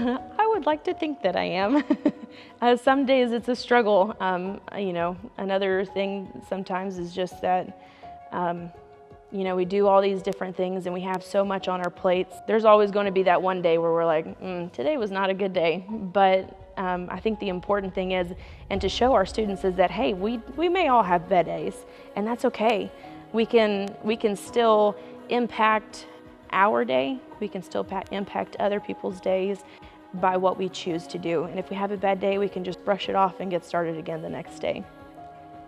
I would like to think that I am. Some days it's a struggle. Another thing sometimes is just that, we do all these different things and we have so much on our plates. There's always going to be that one day where we're like, today was not a good day. But I think the important thing is, and to show our students is that, hey, we may all have bad days, and that's okay. We can still impact our day. We can still impact other people's days by what we choose to do. And if we have a bad day, we can just brush it off and get started again the next day.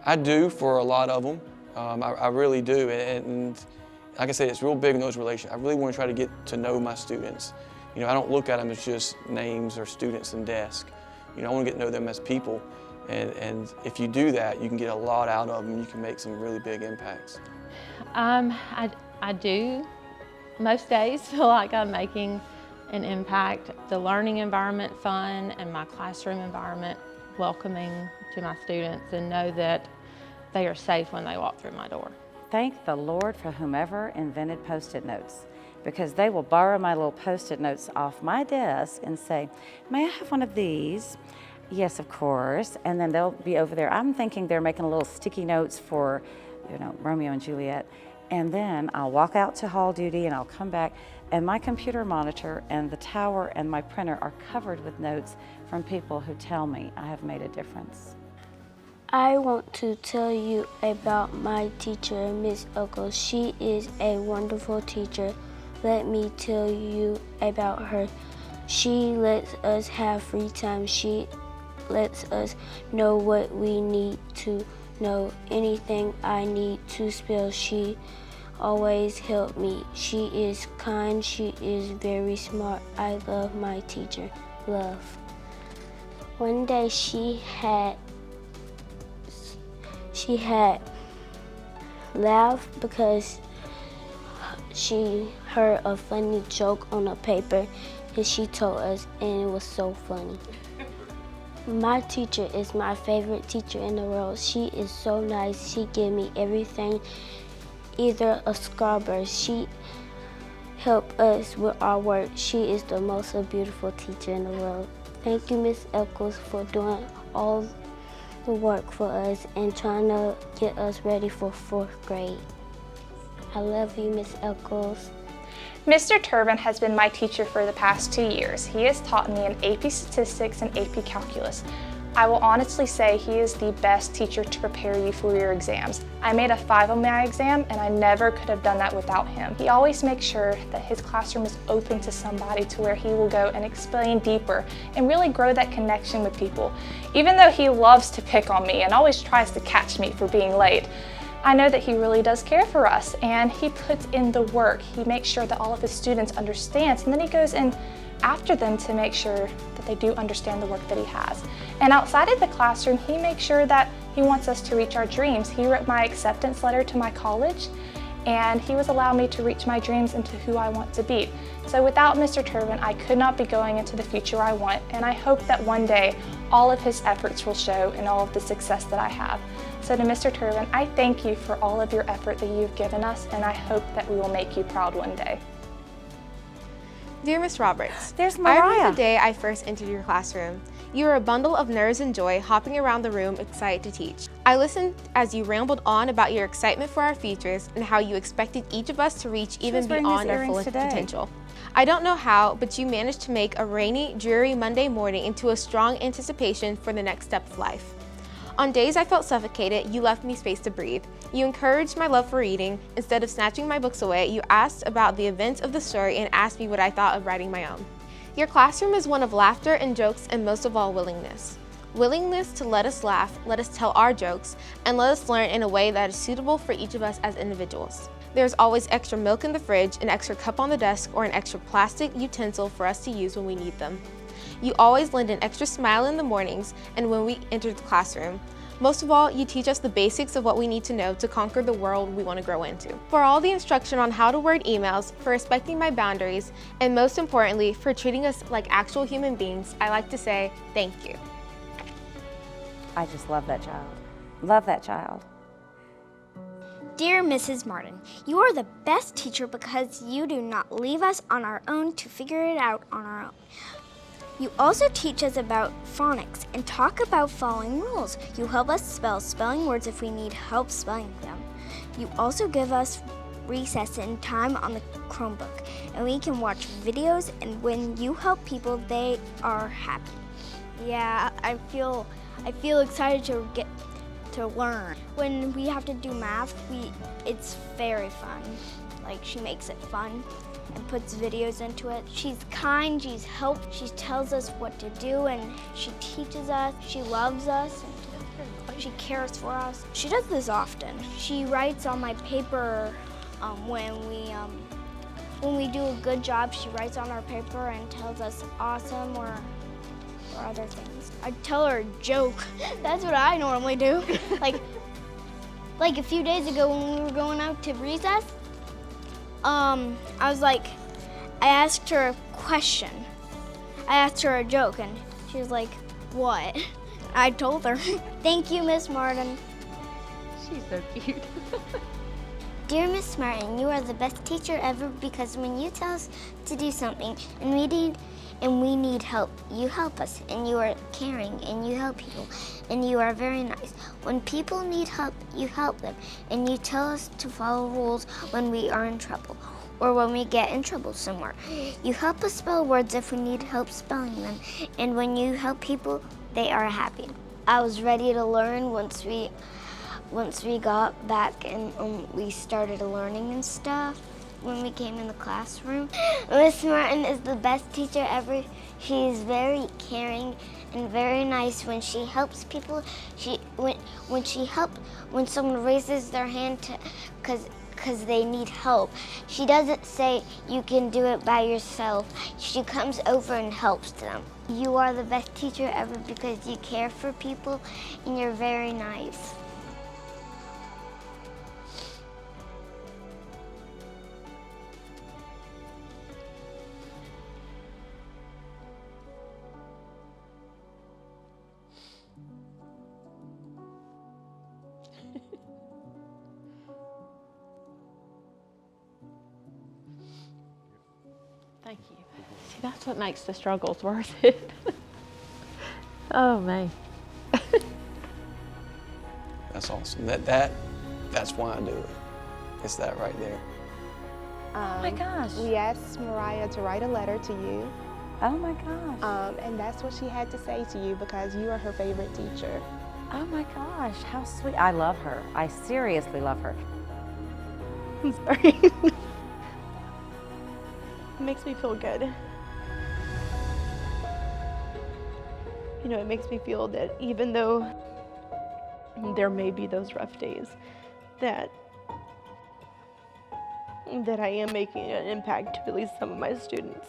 I do for a lot of them. I really do. And like I said, it's real big in those relationships. I really want to try to get to know my students. I don't look at them as just names or students and desk. I want to get to know them as people. And if you do that, you can get a lot out of them. You can make some really big impacts. I do most days feel like I'm making an impact. The learning environment fun and my classroom environment welcoming to my students, and know that they are safe when they walk through my door. Thank the Lord for whomever invented Post-it notes, because they will borrow my little Post-it notes off my desk and say, may I have one of these? Yes, of course. And then they'll be over there. I'm thinking they're making little sticky notes for, Romeo and Juliet. And then I'll walk out to hall duty and I'll come back, and my computer monitor and the tower and my printer are covered with notes from people who tell me I have made a difference. I want to tell you about my teacher, Miss Uckles. She is a wonderful teacher. Let me tell you about her. She lets us have free time. She lets us know what we need to know. Anything I need to spell, she always helped me. She is kind. She is very smart. I love my teacher. Love. One day she had laughed because she heard a funny joke on a paper, and she told us, and it was so funny. My teacher is my favorite teacher in the world. She is so nice. She gave me everything, either a scrubber. She helped us with our work. She is the most beautiful teacher in the world. Thank you, Miss Eccles, for doing all the work for us and trying to get us ready for 4th grade. I love you, Miss Eccles. Mr. Turbin has been my teacher for the past 2 years. He has taught me in AP Statistics and AP Calculus. I will honestly say he is the best teacher to prepare you for your exams. I made a 5 on my exam, and I never could have done that without him. He always makes sure that his classroom is open to somebody to where he will go and explain deeper and really grow that connection with people. Even though he loves to pick on me and always tries to catch me for being late, I know that he really does care for us, and he puts in the work. He makes sure that all of his students understand, and then he goes in after them to make sure that they do understand the work that he has. And outside of the classroom, he makes sure that he wants us to reach our dreams. He wrote my acceptance letter to my college, and he was allowing me to reach my dreams into who I want to be. So without Mr. Turbin, I could not be going into the future I want, and I hope that one day all of his efforts will show in all of the success that I have. So to Mr. Turbin, I thank you for all of your effort that you've given us, and I hope that we will make you proud one day. Dear Ms. Roberts, There's I Mariah. remember the day I first entered your classroom. You were a bundle of nerves and joy, hopping around the room, excited to teach. I listened as you rambled on about your excitement for our futures and how you expected each of us to reach even beyond our fullest potential. I don't know how, but you managed to make a rainy, dreary Monday morning into a strong anticipation for the next step of life. On days I felt suffocated, you left me space to breathe. You encouraged my love for reading. Instead of snatching my books away, you asked about the events of the story and asked me what I thought of writing my own. Your classroom is one of laughter and jokes, and most of all, willingness. Willingness to let us laugh, let us tell our jokes, and let us learn in a way that is suitable for each of us as individuals. There's always extra milk in the fridge, an extra cup on the desk, or an extra plastic utensil for us to use when we need them. You always lend an extra smile in the mornings and when we enter the classroom. Most of all, you teach us the basics of what we need to know to conquer the world we want to grow into. For all the instruction on how to word emails, for respecting my boundaries, and most importantly, for treating us like actual human beings, I like to say thank you. I just love that child. Love that child. Dear Mrs. Martin, you are the best teacher because you do not leave us on our own to figure it out on our own. You also teach us about phonics and talk about following rules. You help us spell spelling words if we need help spelling them. You also give us recess and time on the Chromebook, and we can watch videos, and when you help people, they are happy. Yeah, I feel excited to get to learn. When we have to do math, it's very fun. Like, she makes it fun and puts videos into it. She's kind, she's helpful, she tells us what to do, and she teaches us, she loves us, and she cares for us. She does this often. She writes on my paper when we do a good job. She writes on our paper and tells us awesome or other things. I tell her a joke. That's what I normally do. Like a few days ago when we were going out to recess, I asked her a question. I asked her a joke, and she was like, "What?" I told her. Thank you, Miss Martin. She's so cute. Dear Miss Martin, you are the best teacher ever, because when you tell us to do something and we need help, you help us, and you are caring, and you help people, and you are very nice. When people need help, you help them, and you tell us to follow rules when we are in trouble, or when we get in trouble somewhere. You help us spell words if we need help spelling them, and when you help people, they are happy. I was ready to learn once we got back and we started learning and stuff. When we came in the classroom, Miss Martin is the best teacher ever. She's very caring and very nice. When she helps people, when someone raises their hand because they need help, she doesn't say you can do it by yourself. She comes over and helps them. You are the best teacher ever because you care for people and you're very nice. Thank you. See, that's what makes the struggles worth it. Oh, man. That's awesome. That's why I do it. It's that right there. Oh my gosh. We asked Mariah to write a letter to you, Oh my gosh. and that's what she had to say to you because you are her favorite teacher. Oh my gosh, how sweet. I love her. I seriously love her. I'm sorry. It makes me feel good. You know, it makes me feel that even though there may be those rough days, that I am making an impact to at least some of my students.